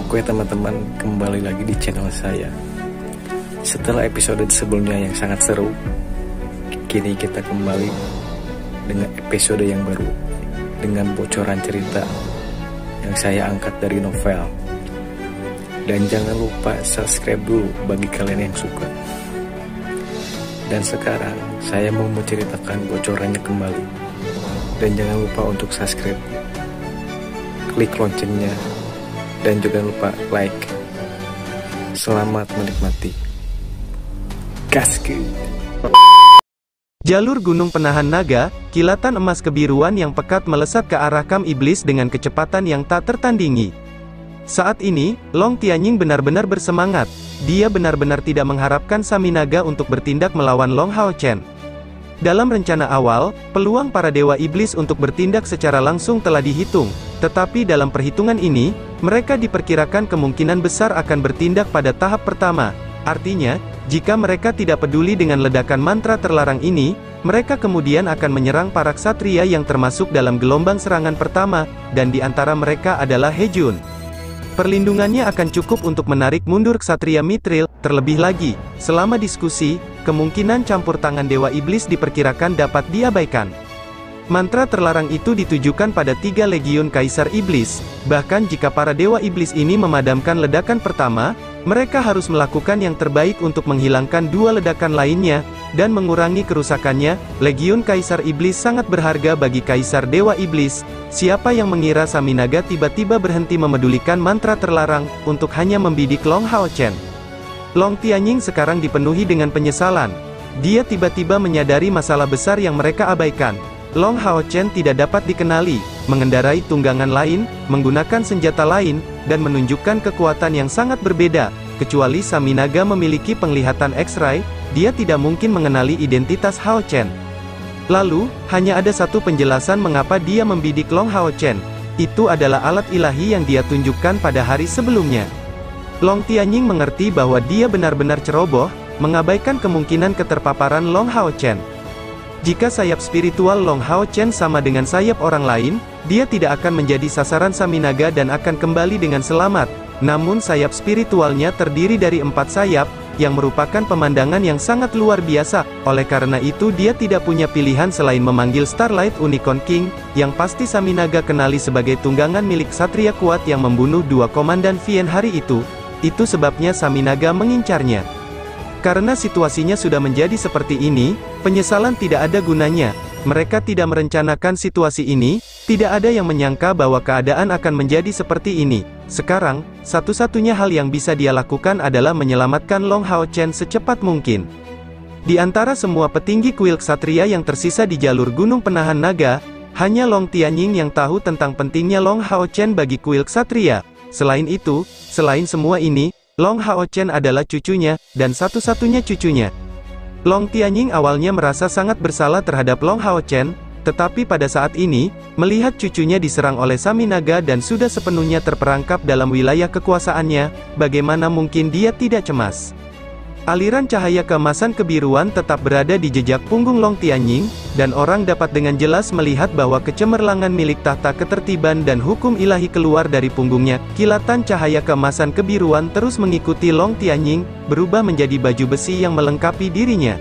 Oke teman-teman, kembali lagi di channel saya. Setelah episode sebelumnya yang sangat seru, kini kita kembali dengan episode yang baru, dengan bocoran cerita yang saya angkat dari novel. Dan jangan lupa subscribe dulu bagi kalian yang suka. Dan sekarang saya mau menceritakan bocorannya kembali. Dan jangan lupa untuk subscribe, klik loncengnya, dan juga lupa like. Selamat menikmati. Gaskeun. Jalur gunung penahan naga, kilatan emas kebiruan yang pekat melesat ke arah Kam Iblis dengan kecepatan yang tak tertandingi. Saat ini, Long Tianying benar-benar bersemangat. Dia benar-benar tidak mengharapkan Saminaga untuk bertindak melawan Long Hao Chen. Dalam rencana awal, peluang para dewa iblis untuk bertindak secara langsung telah dihitung. Tetapi dalam perhitungan ini, mereka diperkirakan kemungkinan besar akan bertindak pada tahap pertama. Artinya, jika mereka tidak peduli dengan ledakan mantra terlarang ini, mereka kemudian akan menyerang para ksatria yang termasuk dalam gelombang serangan pertama, dan di antara mereka adalah He Jun. Perlindungannya akan cukup untuk menarik mundur ksatria Mithril. Terlebih lagi, selama diskusi, kemungkinan campur tangan dewa iblis diperkirakan dapat diabaikan. Mantra terlarang itu ditujukan pada 3 legiun kaisar iblis. Bahkan jika para dewa iblis ini memadamkan ledakan pertama, mereka harus melakukan yang terbaik untuk menghilangkan 2 ledakan lainnya, dan mengurangi kerusakannya. Legiun kaisar iblis sangat berharga bagi kaisar dewa iblis. Siapa yang mengira Saminaga tiba-tiba berhenti memedulikan mantra terlarang, untuk hanya membidik Long Hao Chen. Long Tianying sekarang dipenuhi dengan penyesalan. Dia tiba-tiba menyadari masalah besar yang mereka abaikan. Long Hao Chen tidak dapat dikenali, mengendarai tunggangan lain, menggunakan senjata lain, dan menunjukkan kekuatan yang sangat berbeda. Kecuali Saminaga memiliki penglihatan X-ray, dia tidak mungkin mengenali identitas Hao Chen. Lalu, hanya ada satu penjelasan mengapa dia membidik Long Hao Chen. Itu adalah alat ilahi yang dia tunjukkan pada hari sebelumnya. Long Tianying mengerti bahwa dia benar-benar ceroboh, mengabaikan kemungkinan keterpaparan Long Hao Chen. Jika sayap spiritual Long Hao Chen sama dengan sayap orang lain, dia tidak akan menjadi sasaran Saminaga dan akan kembali dengan selamat. Namun sayap spiritualnya terdiri dari 4 sayap, yang merupakan pemandangan yang sangat luar biasa. Oleh karena itu dia tidak punya pilihan selain memanggil Starlight Unicorn King, yang pasti Saminaga kenali sebagai tunggangan milik Satria kuat yang membunuh 2 komandan Vien hari itu. Itu sebabnya Saminaga mengincarnya. Karena situasinya sudah menjadi seperti ini, penyesalan tidak ada gunanya. Mereka tidak merencanakan situasi ini, tidak ada yang menyangka bahwa keadaan akan menjadi seperti ini. Sekarang, satu-satunya hal yang bisa dia lakukan adalah menyelamatkan Long Hao Chen secepat mungkin. Di antara semua petinggi kuil ksatria yang tersisa di jalur gunung penahan naga, hanya Long Tianying yang tahu tentang pentingnya Long Hao Chen bagi kuil ksatria. Selain itu, selain semua ini, Long Hao Chen adalah cucunya, dan satu-satunya cucunya. Long Tianying awalnya merasa sangat bersalah terhadap Long Hao Chen, tetapi pada saat ini, melihat cucunya diserang oleh Saminaga dan sudah sepenuhnya terperangkap dalam wilayah kekuasaannya, bagaimana mungkin dia tidak cemas? Aliran cahaya keemasan kebiruan tetap berada di jejak punggung Long Tianying, dan orang dapat dengan jelas melihat bahwa kecemerlangan milik tahta ketertiban dan hukum ilahi keluar dari punggungnya. Kilatan cahaya keemasan kebiruan terus mengikuti Long Tianying, berubah menjadi baju besi yang melengkapi dirinya.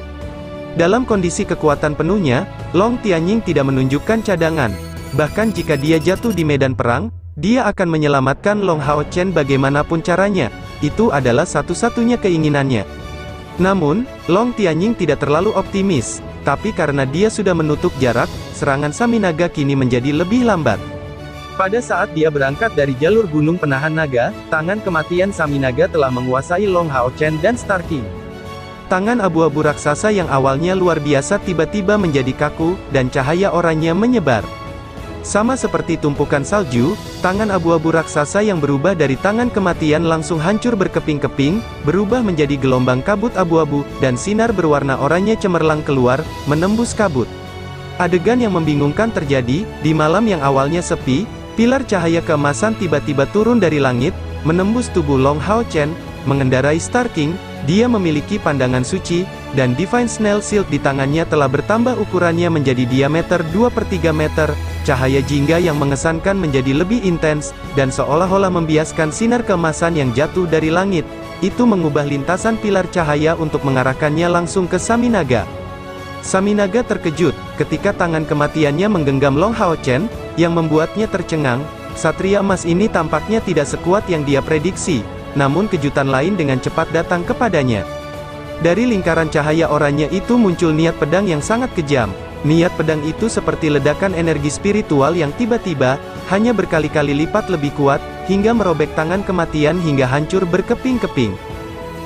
Dalam kondisi kekuatan penuhnya, Long Tianying tidak menunjukkan cadangan. Bahkan jika dia jatuh di medan perang, dia akan menyelamatkan Long Hao Chen bagaimanapun caranya. Itu adalah satu-satunya keinginannya. Namun, Long Tianying tidak terlalu optimis, tapi karena dia sudah menutup jarak, serangan Saminaga kini menjadi lebih lambat. Pada saat dia berangkat dari jalur gunung penahan naga, tangan kematian Saminaga telah menguasai Long Hao Chen dan Star King. Tangan abu-abu raksasa yang awalnya luar biasa tiba-tiba menjadi kaku, dan cahaya oranye menyebar. Sama seperti tumpukan salju, tangan abu-abu raksasa yang berubah dari tangan kematian langsung hancur berkeping-keping, berubah menjadi gelombang kabut abu-abu, dan sinar berwarna oranye cemerlang keluar, menembus kabut. Adegan yang membingungkan terjadi, di malam yang awalnya sepi, pilar cahaya keemasan tiba-tiba turun dari langit, menembus tubuh Long Hao Chen, mengendarai Star King, dia memiliki pandangan suci, dan Divine Snail Shield di tangannya telah bertambah ukurannya menjadi diameter 2/3 meter, cahaya jingga yang mengesankan menjadi lebih intens, dan seolah-olah membiaskan sinar keemasan yang jatuh dari langit. Itu mengubah lintasan pilar cahaya untuk mengarahkannya langsung ke Saminaga. Saminaga terkejut, ketika tangan kematiannya menggenggam Long Hao Chen, yang membuatnya tercengang. Satria emas ini tampaknya tidak sekuat yang dia prediksi, namun kejutan lain dengan cepat datang kepadanya. Dari lingkaran cahaya oranye itu muncul niat pedang yang sangat kejam. Niat pedang itu seperti ledakan energi spiritual yang tiba-tiba, hanya berkali-kali lipat lebih kuat, hingga merobek tangan kematian hingga hancur berkeping-keping.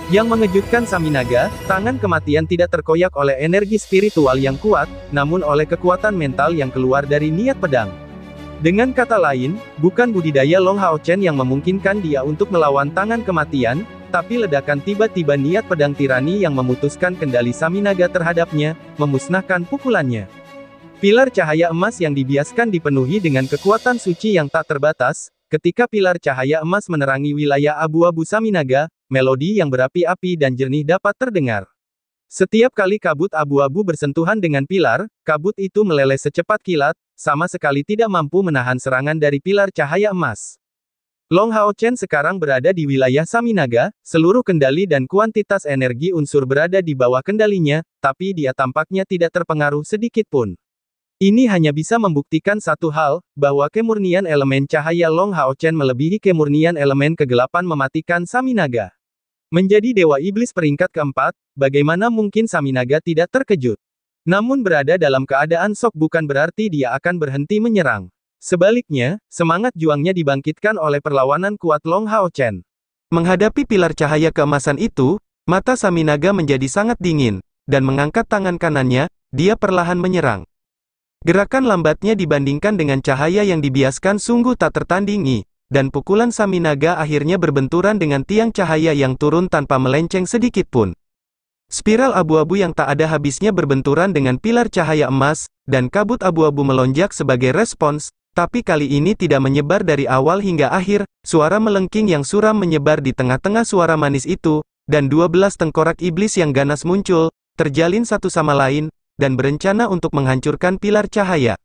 Yang mengejutkan Saminaga, tangan kematian tidak terkoyak oleh energi spiritual yang kuat, namun oleh kekuatan mental yang keluar dari niat pedang. Dengan kata lain, bukan budidaya Long Hao Chen yang memungkinkan dia untuk melawan tangan kematian, tapi ledakan tiba-tiba niat pedang tirani yang memutuskan kendali Saminaga terhadapnya, memusnahkan pukulannya. Pilar cahaya emas yang dibiaskan dipenuhi dengan kekuatan suci yang tak terbatas, ketika pilar cahaya emas menerangi wilayah abu-abu Saminaga, melodi yang berapi-api dan jernih dapat terdengar. Setiap kali kabut abu-abu bersentuhan dengan pilar, kabut itu meleleh secepat kilat, sama sekali tidak mampu menahan serangan dari pilar cahaya emas. Long Hao Chen sekarang berada di wilayah Saminaga, seluruh kendali dan kuantitas energi unsur berada di bawah kendalinya, tapi dia tampaknya tidak terpengaruh sedikit pun. Ini hanya bisa membuktikan satu hal, bahwa kemurnian elemen cahaya Long Hao Chen melebihi kemurnian elemen kegelapan mematikan Saminaga. Menjadi Dewa Iblis peringkat keempat, bagaimana mungkin Saminaga tidak terkejut? Namun berada dalam keadaan shock bukan berarti dia akan berhenti menyerang. Sebaliknya, semangat juangnya dibangkitkan oleh perlawanan kuat Long Hao Chen. Menghadapi pilar cahaya keemasan itu, mata Saminaga menjadi sangat dingin, dan mengangkat tangan kanannya, dia perlahan menyerang. Gerakan lambatnya dibandingkan dengan cahaya yang dibiaskan sungguh tak tertandingi, dan pukulan Saminaga akhirnya berbenturan dengan tiang cahaya yang turun tanpa melenceng sedikit pun. Spiral abu-abu yang tak ada habisnya berbenturan dengan pilar cahaya emas, dan kabut abu-abu melonjak sebagai respons, tapi kali ini tidak menyebar dari awal hingga akhir. Suara melengking yang suram menyebar di tengah-tengah suara manis itu, dan 12 tengkorak iblis yang ganas muncul, terjalin satu sama lain, dan berencana untuk menghancurkan pilar cahaya.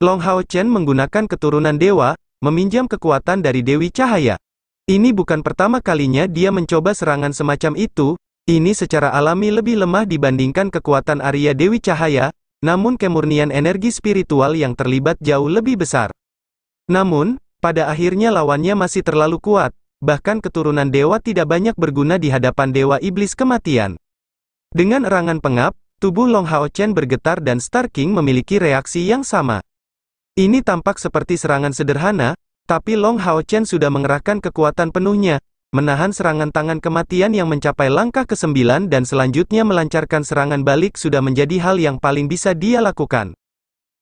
Long Hao Chen menggunakan keturunan dewa, meminjam kekuatan dari Dewi Cahaya. Ini bukan pertama kalinya dia mencoba serangan semacam itu, ini secara alami lebih lemah dibandingkan kekuatan Arya Dewi Cahaya, namun kemurnian energi spiritual yang terlibat jauh lebih besar. Namun, pada akhirnya lawannya masih terlalu kuat, bahkan keturunan dewa tidak banyak berguna di hadapan Dewa Iblis Kematian. Dengan erangan pengap, tubuh Long Hao Chen bergetar dan Star King memiliki reaksi yang sama. Ini tampak seperti serangan sederhana, tapi Long Hao Chen sudah mengerahkan kekuatan penuhnya, menahan serangan tangan kematian yang mencapai langkah ke-9 dan selanjutnya melancarkan serangan balik sudah menjadi hal yang paling bisa dia lakukan.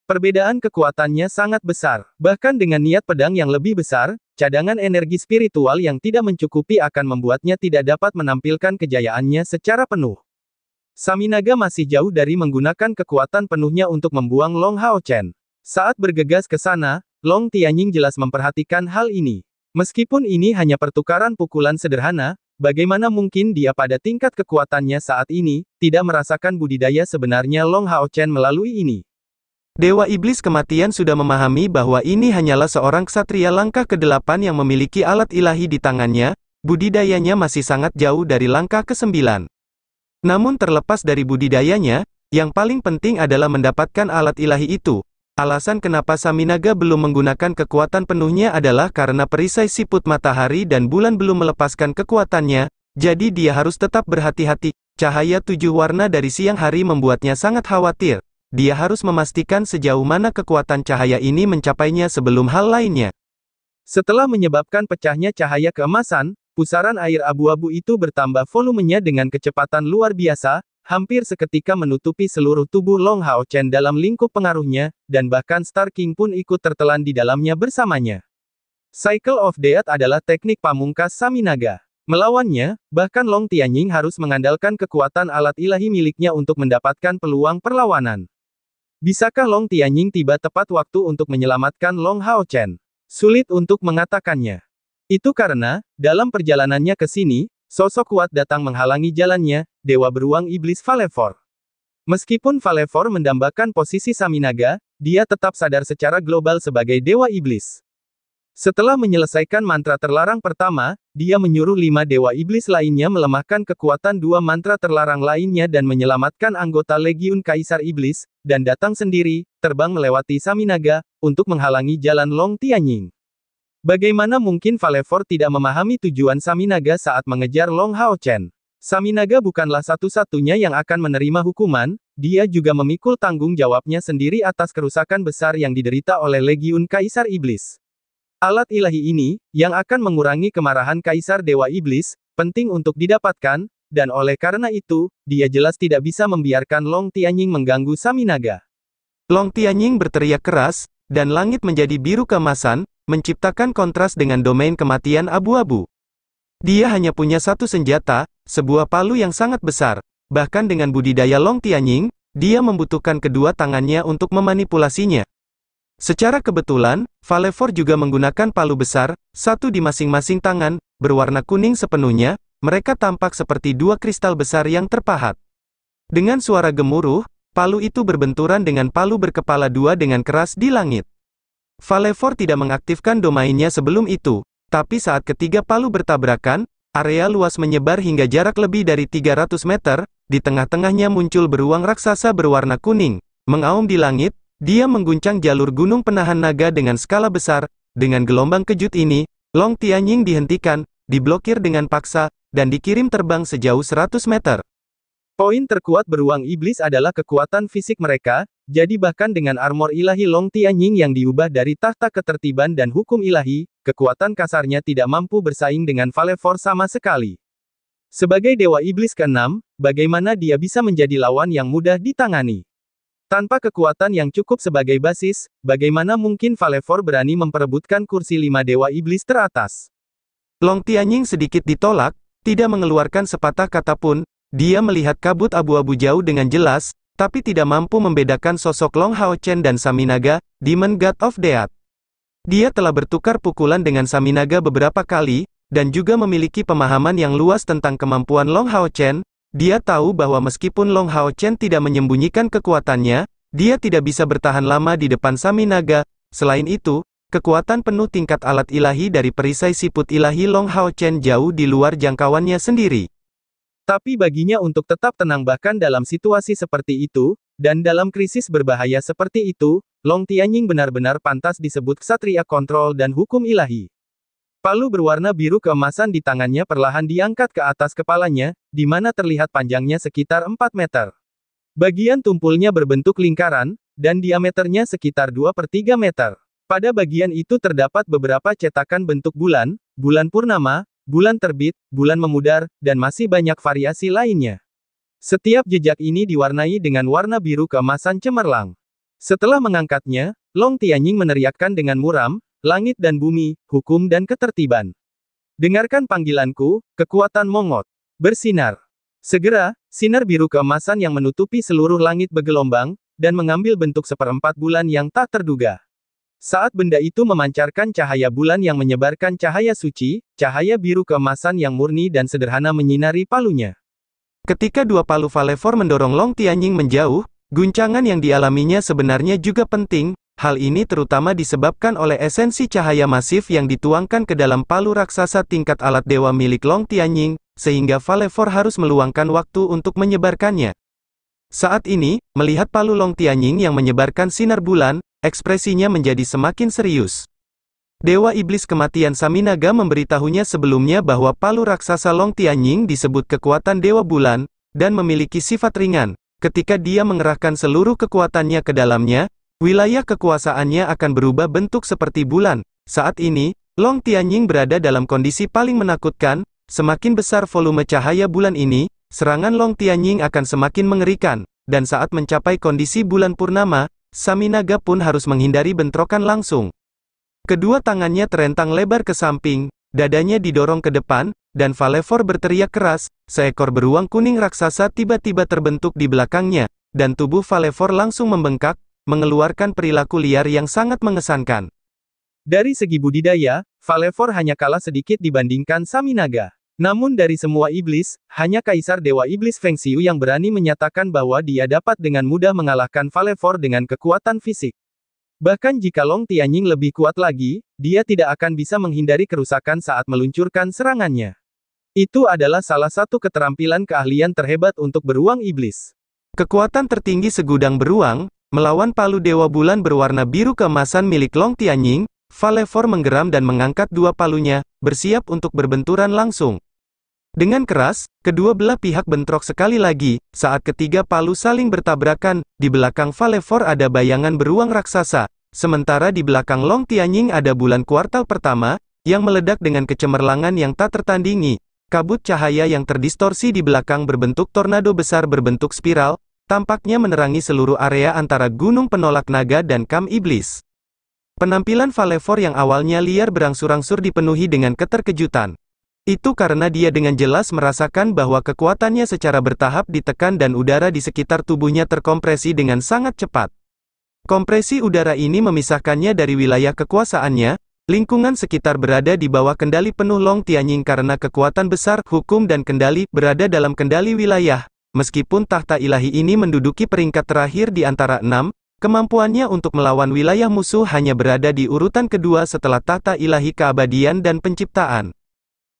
Perbedaan kekuatannya sangat besar, bahkan dengan niat pedang yang lebih besar, cadangan energi spiritual yang tidak mencukupi akan membuatnya tidak dapat menampilkan kejayaannya secara penuh. Saminaga masih jauh dari menggunakan kekuatan penuhnya untuk membuang Long Hao Chen. Saat bergegas ke sana, Long Tianying jelas memperhatikan hal ini. Meskipun ini hanya pertukaran pukulan sederhana, bagaimana mungkin dia pada tingkat kekuatannya saat ini, tidak merasakan budidaya sebenarnya Long Hao Chen melalui ini. Dewa Iblis Kematian sudah memahami bahwa ini hanyalah seorang ksatria langkah ke-8 yang memiliki alat ilahi di tangannya, budidayanya masih sangat jauh dari langkah ke-9. Namun terlepas dari budidayanya, yang paling penting adalah mendapatkan alat ilahi itu. Alasan kenapa Saminaga belum menggunakan kekuatan penuhnya adalah karena perisai siput matahari dan bulan belum melepaskan kekuatannya, jadi dia harus tetap berhati-hati. Cahaya 7 warna dari siang hari membuatnya sangat khawatir. Dia harus memastikan sejauh mana kekuatan cahaya ini mencapainya sebelum hal lainnya. Setelah menyebabkan pecahnya cahaya keemasan, pusaran air abu-abu itu bertambah volumenya dengan kecepatan luar biasa, hampir seketika menutupi seluruh tubuh Long Hao Chen dalam lingkup pengaruhnya, dan bahkan Star King pun ikut tertelan di dalamnya bersamanya. Cycle of Death adalah teknik pamungkas Saminaga. Melawannya, bahkan Long Tianying harus mengandalkan kekuatan alat ilahi miliknya untuk mendapatkan peluang perlawanan. Bisakah Long Tianying tiba tepat waktu untuk menyelamatkan Long Hao Chen? Sulit untuk mengatakannya. Itu karena, dalam perjalanannya ke sini, Sosok kuat datang menghalangi jalannya, Dewa Beruang Iblis Falefor. Meskipun Falefor mendambakan posisi Saminaga, dia tetap sadar secara global sebagai Dewa Iblis. Setelah menyelesaikan mantra terlarang pertama, dia menyuruh 5 Dewa Iblis lainnya melemahkan kekuatan 2 mantra terlarang lainnya dan menyelamatkan anggota Legiun Kaisar Iblis, dan datang sendiri, terbang melewati Saminaga, untuk menghalangi jalan Long Tianying. Bagaimana mungkin Falefor tidak memahami tujuan Saminaga saat mengejar Long Haochen? Saminaga bukanlah satu-satunya yang akan menerima hukuman, dia juga memikul tanggung jawabnya sendiri atas kerusakan besar yang diderita oleh Legiun Kaisar Iblis. Alat ilahi ini, yang akan mengurangi kemarahan Kaisar Dewa Iblis, penting untuk didapatkan, dan oleh karena itu, dia jelas tidak bisa membiarkan Long Tianying mengganggu Saminaga. Long Tianying berteriak keras, dan langit menjadi biru keemasan, menciptakan kontras dengan domain kematian abu-abu. Dia hanya punya satu senjata, sebuah palu yang sangat besar. Bahkan dengan budidaya Long Tianying, dia membutuhkan kedua tangannya untuk memanipulasinya. Secara kebetulan, Falefor juga menggunakan palu besar, satu di masing-masing tangan, berwarna kuning sepenuhnya, mereka tampak seperti 2 kristal besar yang terpahat. Dengan suara gemuruh, palu itu berbenturan dengan palu berkepala 2 dengan keras di langit. Falefor tidak mengaktifkan domainnya sebelum itu, tapi saat ketiga palu bertabrakan, area luas menyebar hingga jarak lebih dari 300 meter, di tengah-tengahnya muncul beruang raksasa berwarna kuning, mengaum di langit. Dia mengguncang jalur gunung penahan naga dengan skala besar. Dengan gelombang kejut ini, Long Tianying dihentikan, diblokir dengan paksa, dan dikirim terbang sejauh 100 meter. Poin terkuat beruang iblis adalah kekuatan fisik mereka, jadi bahkan dengan armor ilahi Long Tianying yang diubah dari tahta ketertiban dan hukum ilahi, kekuatan kasarnya tidak mampu bersaing dengan Falefor sama sekali. Sebagai Dewa Iblis ke-6, bagaimana dia bisa menjadi lawan yang mudah ditangani? Tanpa kekuatan yang cukup sebagai basis, bagaimana mungkin Falefor berani memperebutkan kursi 5 Dewa Iblis teratas? Long Tianying sedikit ditolak, tidak mengeluarkan sepatah kata pun, dia melihat kabut abu-abu jauh dengan jelas, tapi tidak mampu membedakan sosok Long Haochen dan Saminaga, Demon God of Death. Dia telah bertukar pukulan dengan Saminaga beberapa kali, dan juga memiliki pemahaman yang luas tentang kemampuan Long Haochen. Dia tahu bahwa meskipun Long Haochen tidak menyembunyikan kekuatannya, dia tidak bisa bertahan lama di depan Saminaga. Selain itu, kekuatan penuh tingkat alat ilahi dari perisai siput ilahi Long Haochen jauh di luar jangkauannya sendiri. Tapi baginya untuk tetap tenang bahkan dalam situasi seperti itu, dan dalam krisis berbahaya seperti itu, Long Tianying benar-benar pantas disebut ksatria kontrol dan hukum ilahi. Palu berwarna biru keemasan di tangannya perlahan diangkat ke atas kepalanya, di mana terlihat panjangnya sekitar 4 meter. Bagian tumpulnya berbentuk lingkaran, dan diameternya sekitar 2/3 meter. Pada bagian itu terdapat beberapa cetakan bentuk bulan, bulan purnama, bulan terbit, bulan memudar, dan masih banyak variasi lainnya. Setiap jejak ini diwarnai dengan warna biru keemasan cemerlang. Setelah mengangkatnya, Long Tianying meneriakkan dengan muram, langit dan bumi, hukum dan ketertiban. Dengarkan panggilanku, kekuatan Mongot. Bersinar. Segera, sinar biru keemasan yang menutupi seluruh langit bergelombang, dan mengambil bentuk 1/4 bulan yang tak terduga. Saat benda itu memancarkan cahaya bulan yang menyebarkan cahaya suci, cahaya biru keemasan yang murni dan sederhana menyinari palunya. Ketika 2 palu Falefor mendorong Long Tianying menjauh, guncangan yang dialaminya sebenarnya juga penting. Hal ini terutama disebabkan oleh esensi cahaya masif yang dituangkan ke dalam palu raksasa tingkat alat dewa milik Long Tianying, sehingga Falefor harus meluangkan waktu untuk menyebarkannya. Saat ini, melihat palu Long Tianying yang menyebarkan sinar bulan, ekspresinya menjadi semakin serius. Dewa Iblis Kematian Saminaga memberitahunya sebelumnya bahwa palu raksasa Long Tianying disebut kekuatan Dewa Bulan, dan memiliki sifat ringan. Ketika dia mengerahkan seluruh kekuatannya ke dalamnya, wilayah kekuasaannya akan berubah bentuk seperti bulan. Saat ini, Long Tianying berada dalam kondisi paling menakutkan. Semakin besar volume cahaya bulan ini, serangan Long Tianying akan semakin mengerikan. Dan saat mencapai kondisi bulan purnama, Saminaga pun harus menghindari bentrokan langsung. Kedua tangannya terentang lebar ke samping, dadanya didorong ke depan, dan Falefor berteriak keras. Seekor beruang kuning raksasa tiba-tiba terbentuk di belakangnya, dan tubuh Falefor langsung membengkak, mengeluarkan perilaku liar yang sangat mengesankan. Dari segi budidaya, Falefor hanya kalah sedikit dibandingkan Saminaga. Namun dari semua iblis, hanya Kaisar Dewa Iblis Feng Xiu yang berani menyatakan bahwa dia dapat dengan mudah mengalahkan Valefor dengan kekuatan fisik. Bahkan jika Long Tianying lebih kuat lagi, dia tidak akan bisa menghindari kerusakan saat meluncurkan serangannya. Itu adalah salah satu keterampilan keahlian terhebat untuk beruang iblis. Kekuatan tertinggi segudang beruang, melawan palu Dewa Bulan berwarna biru keemasan milik Long Tianying, Valefor menggeram dan mengangkat dua palunya, bersiap untuk berbenturan langsung. Dengan keras, kedua belah pihak bentrok sekali lagi, saat ketiga palu saling bertabrakan, di belakang Valefor ada bayangan beruang raksasa, sementara di belakang Long Tianying ada bulan kuartal pertama, yang meledak dengan kecemerlangan yang tak tertandingi. Kabut cahaya yang terdistorsi di belakang berbentuk tornado besar berbentuk spiral, tampaknya menerangi seluruh area antara gunung penolak naga dan kam iblis. Penampilan Valefor yang awalnya liar berangsur-angsur dipenuhi dengan keterkejutan. Itu karena dia dengan jelas merasakan bahwa kekuatannya secara bertahap ditekan dan udara di sekitar tubuhnya terkompresi dengan sangat cepat. Kompresi udara ini memisahkannya dari wilayah kekuasaannya, lingkungan sekitar berada di bawah kendali penuh Long Tianying karena kekuatan besar, hukum dan kendali, berada dalam kendali wilayah. Meskipun tahta ilahi ini menduduki peringkat terakhir di antara 6, kemampuannya untuk melawan wilayah musuh hanya berada di urutan kedua setelah tahta ilahi keabadian dan penciptaan.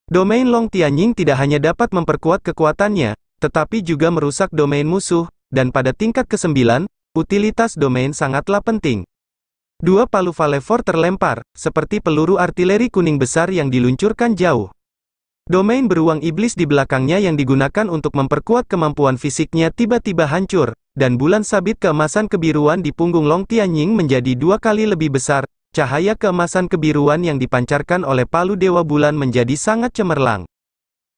Domain Long Tianying tidak hanya dapat memperkuat kekuatannya, tetapi juga merusak domain musuh, dan pada tingkat ke-9, utilitas domain sangatlah penting. Dua palu Valefor terlempar, seperti peluru artileri kuning besar yang diluncurkan jauh. Domain beruang iblis di belakangnya yang digunakan untuk memperkuat kemampuan fisiknya tiba-tiba hancur, dan bulan sabit keemasan kebiruan di punggung Long Tianying menjadi 2 kali lebih besar. Cahaya keemasan kebiruan yang dipancarkan oleh palu Dewa Bulan menjadi sangat cemerlang.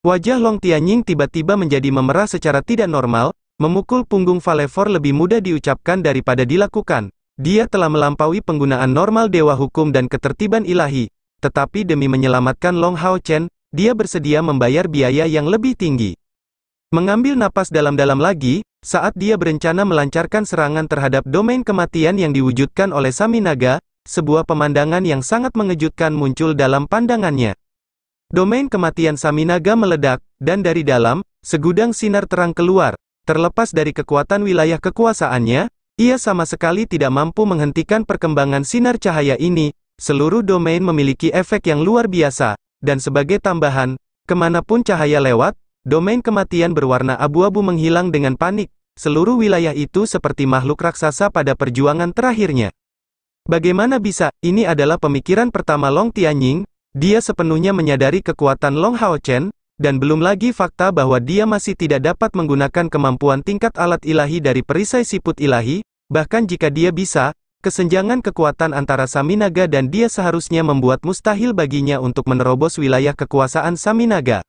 Wajah Long Tianying tiba-tiba menjadi memerah secara tidak normal, memukul punggung Valefor lebih mudah diucapkan daripada dilakukan. Dia telah melampaui penggunaan normal Dewa Hukum dan Ketertiban Ilahi, tetapi demi menyelamatkan Long Hao Chen, dia bersedia membayar biaya yang lebih tinggi. Mengambil napas dalam-dalam lagi, saat dia berencana melancarkan serangan terhadap domain kematian yang diwujudkan oleh Saminaga, sebuah pemandangan yang sangat mengejutkan muncul dalam pandangannya. Domain kematian Saminaga meledak, dan dari dalam, segudang sinar terang keluar. Terlepas dari kekuatan wilayah kekuasaannya, ia sama sekali tidak mampu menghentikan perkembangan sinar cahaya ini. Seluruh domain memiliki efek yang luar biasa, dan sebagai tambahan, kemanapun cahaya lewat, domain kematian berwarna abu-abu menghilang dengan panik. Seluruh wilayah itu seperti makhluk raksasa pada perjuangan terakhirnya. Bagaimana bisa? Ini adalah pemikiran pertama Long Tianying. Dia sepenuhnya menyadari kekuatan Long Hao Chen, dan belum lagi fakta bahwa dia masih tidak dapat menggunakan kemampuan tingkat alat ilahi dari perisai siput ilahi. Bahkan jika dia bisa, kesenjangan kekuatan antara Saminaga dan dia seharusnya membuat mustahil baginya untuk menerobos wilayah kekuasaan Saminaga.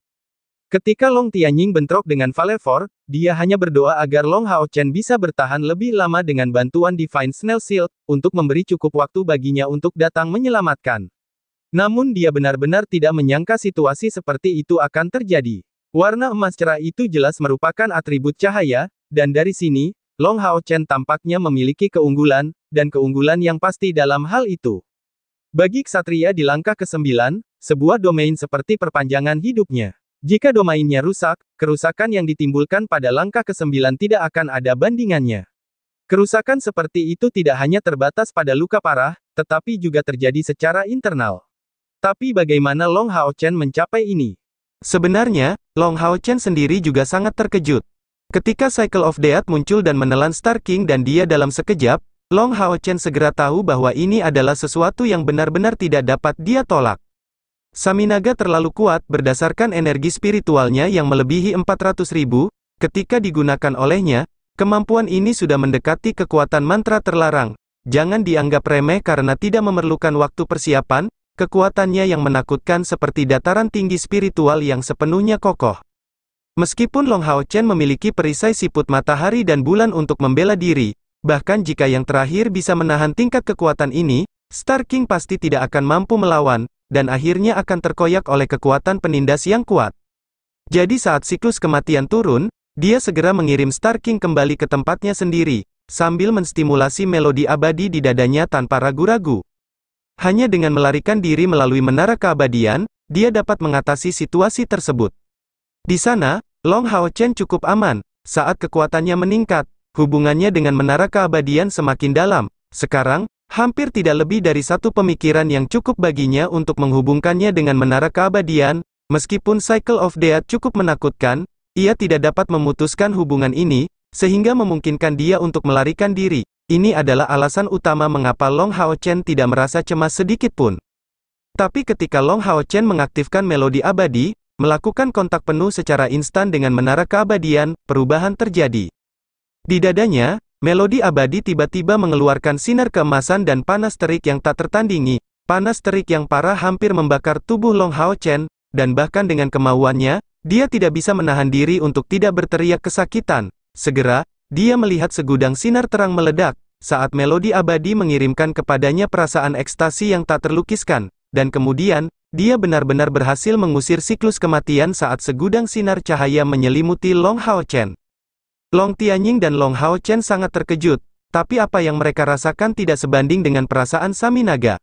Ketika Long Tianying bentrok dengan Valefor, dia hanya berdoa agar Long Hao Chen bisa bertahan lebih lama dengan bantuan Divine Snail Shield, untuk memberi cukup waktu baginya untuk datang menyelamatkan. Namun dia benar-benar tidak menyangka situasi seperti itu akan terjadi. Warna emas cerah itu jelas merupakan atribut cahaya, dan dari sini, Long Hao Chen tampaknya memiliki keunggulan, dan keunggulan yang pasti dalam hal itu. Bagi ksatria di langkah ke-9, sebuah domain seperti perpanjangan hidupnya. Jika domainnya rusak, kerusakan yang ditimbulkan pada langkah ke-9 tidak akan ada bandingannya. Kerusakan seperti itu tidak hanya terbatas pada luka parah, tetapi juga terjadi secara internal. Tapi bagaimana Long Hao Chen mencapai ini? Sebenarnya, Long Hao Chen sendiri juga sangat terkejut. Ketika Cycle of Death muncul dan menelan Star King dan dia dalam sekejap, Long Hao Chen segera tahu bahwa ini adalah sesuatu yang benar-benar tidak dapat dia tolak. Saminaga terlalu kuat berdasarkan energi spiritualnya yang melebihi 400.000, ketika digunakan olehnya, kemampuan ini sudah mendekati kekuatan mantra terlarang. Jangan dianggap remeh karena tidak memerlukan waktu persiapan, kekuatannya yang menakutkan seperti dataran tinggi spiritual yang sepenuhnya kokoh. Meskipun Long Hao Chen memiliki perisai siput matahari dan bulan untuk membela diri, bahkan jika yang terakhir bisa menahan tingkat kekuatan ini, Star King pasti tidak akan mampu melawan, dan akhirnya akan terkoyak oleh kekuatan penindas yang kuat. Jadi saat siklus kematian turun, dia segera mengirim Star King kembali ke tempatnya sendiri, sambil menstimulasi melodi abadi di dadanya tanpa ragu-ragu. Hanya dengan melarikan diri melalui menara keabadian, dia dapat mengatasi situasi tersebut. Di sana, Long Hao Chen cukup aman. Saat kekuatannya meningkat, hubungannya dengan menara keabadian semakin dalam. Sekarang, hampir tidak lebih dari satu pemikiran yang cukup baginya untuk menghubungkannya dengan menara keabadian. Meskipun Cycle of Death cukup menakutkan, ia tidak dapat memutuskan hubungan ini, sehingga memungkinkan dia untuk melarikan diri. Ini adalah alasan utama mengapa Long Hao Chen tidak merasa cemas sedikit pun. Tapi ketika Long Hao Chen mengaktifkan melodi abadi, melakukan kontak penuh secara instan dengan menara keabadian, perubahan terjadi. Di dadanya, melodi abadi tiba-tiba mengeluarkan sinar keemasan dan panas terik yang tak tertandingi. Panas terik yang parah hampir membakar tubuh Long Hao Chen, dan bahkan dengan kemauannya, dia tidak bisa menahan diri untuk tidak berteriak kesakitan. Segera, dia melihat segudang sinar terang meledak, saat melodi abadi mengirimkan kepadanya perasaan ekstasi yang tak terlukiskan, dan kemudian, dia benar-benar berhasil mengusir siklus kematian saat segudang sinar cahaya menyelimuti Long Hao Chen. Long Tianying dan Long Hao Chen sangat terkejut, tapi apa yang mereka rasakan tidak sebanding dengan perasaan Saminaga.